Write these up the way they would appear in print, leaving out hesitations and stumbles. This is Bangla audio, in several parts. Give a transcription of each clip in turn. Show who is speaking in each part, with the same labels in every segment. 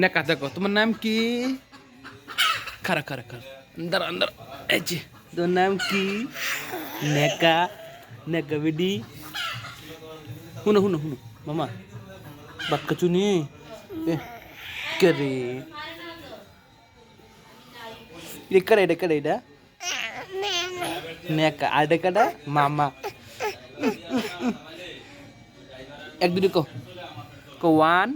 Speaker 1: নেকা দেখো তোমার নাম কি? খারা খারা খারা अंदर अंदर এই যে তোর নাম কি? নেকা নেকা বেডি হুনো হুনো হুনো মামা বাক্কা চুনি কে রে এটা নেকা আর এটা মামা এক দুটো কো ওয়ান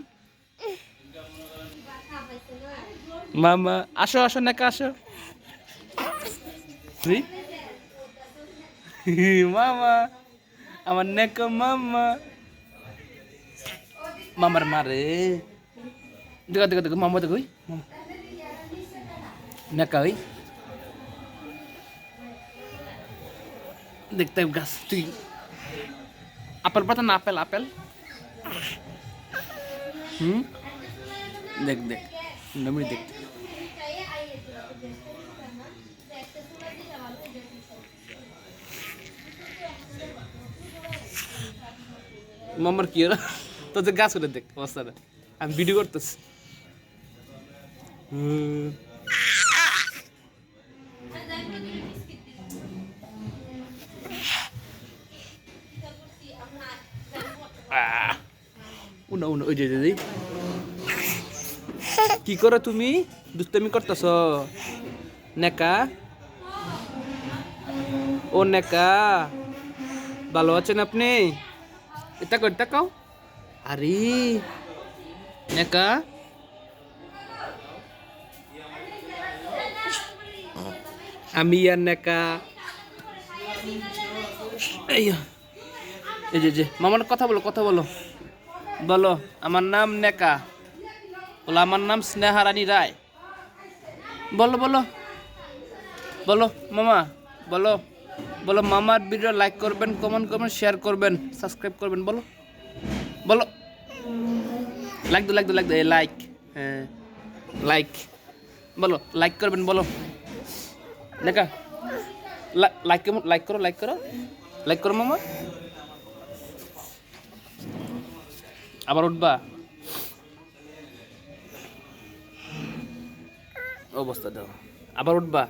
Speaker 1: মামা আসো আসো নেকা আসো মামা আমার নেকা মামা মামার মারে দেখো দেখো দেখো মামা দেখো মামা নেকা ওই দেখতে গাছ তুই আপেল পাতা না আপেল আপেল দেখ দেখ নমনি দেখ মামার কি ওরা তোদের গাছ করে দেখ অবস্থাটা আমি ভিডিও করতেছি উনা উনা ওই যে দিদি কি করো তুমি দুষ্টামি করতেছ নেকা ও নেকা ভালো আছেন আপনি এটা কর তাকাও আরে নেকা আমি আর নেকা এই যে মামার কথা বলো বলো আমার নাম নেকা বলো আমার নাম স্নেহা রানী রায় বলো বলো বলো মামা বলো বলো মামার ভিডিও লাইক করবেন কমেন্ট করবেন শেয়ার করবেন সাবস্ক্রাইব করবেন বলো বলো লাইক দো লাইক হ্যাঁ লাইক বলো লাইক করবেন বলো নেকা লাইক করো মামা আবার উঠবা অবস্থা দাও আবার উঠবা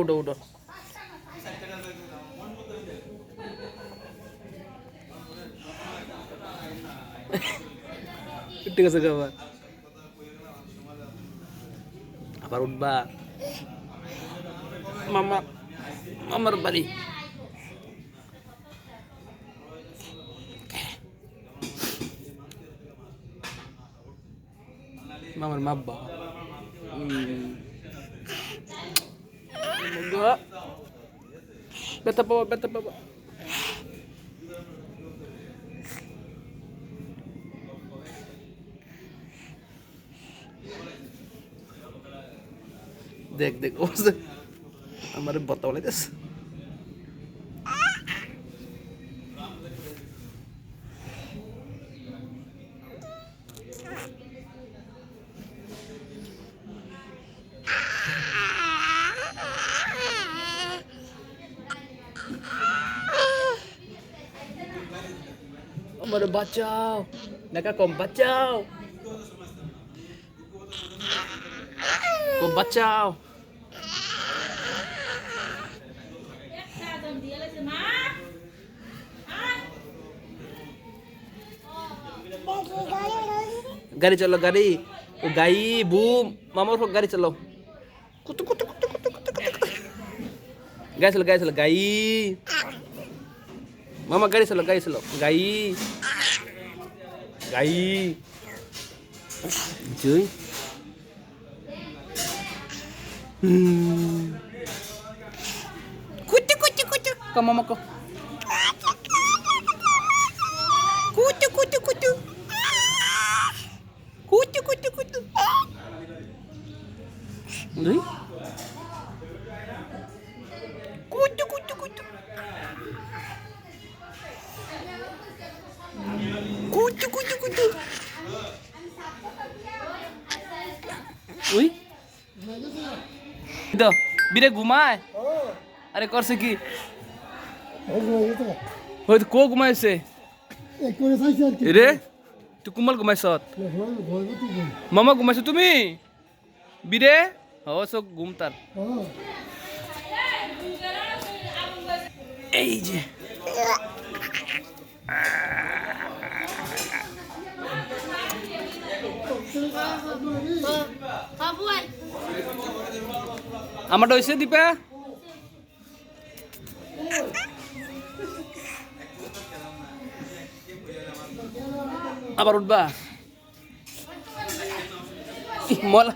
Speaker 1: উঠো ঠিক আছে আবার উঠবা মামা আমার বাড়ি মামার মাব্বা ব্যথা পাবা দেখ আমার বতা বলে যাস আমার বাঁচাও নেকা কম বাঁচাও বাঁচাও गाड़ी चलो गाड़ी वो गाई बूम मामा उठो गाड़ी चलो कुतु कुतु कुतु कुतु कुतु कुतु गाड़ी चलो गाई मामा गाड़ी चलो गाई जुई कुतु कुतु कुतु को मामा को कुतु कुतु कुतु kutu Ui. Kutu Ui. Itu, bire ঘুমায় আরে করছে কি হয়তো কো ঘুমাইছে রে তুই কোমল ঘুমাইছ মামা ঘুমাইছো তুমি বিরে হ চোখ ঘুম তার এই যে আমারটা হয়েছে দীপা আবার উঠবা মলা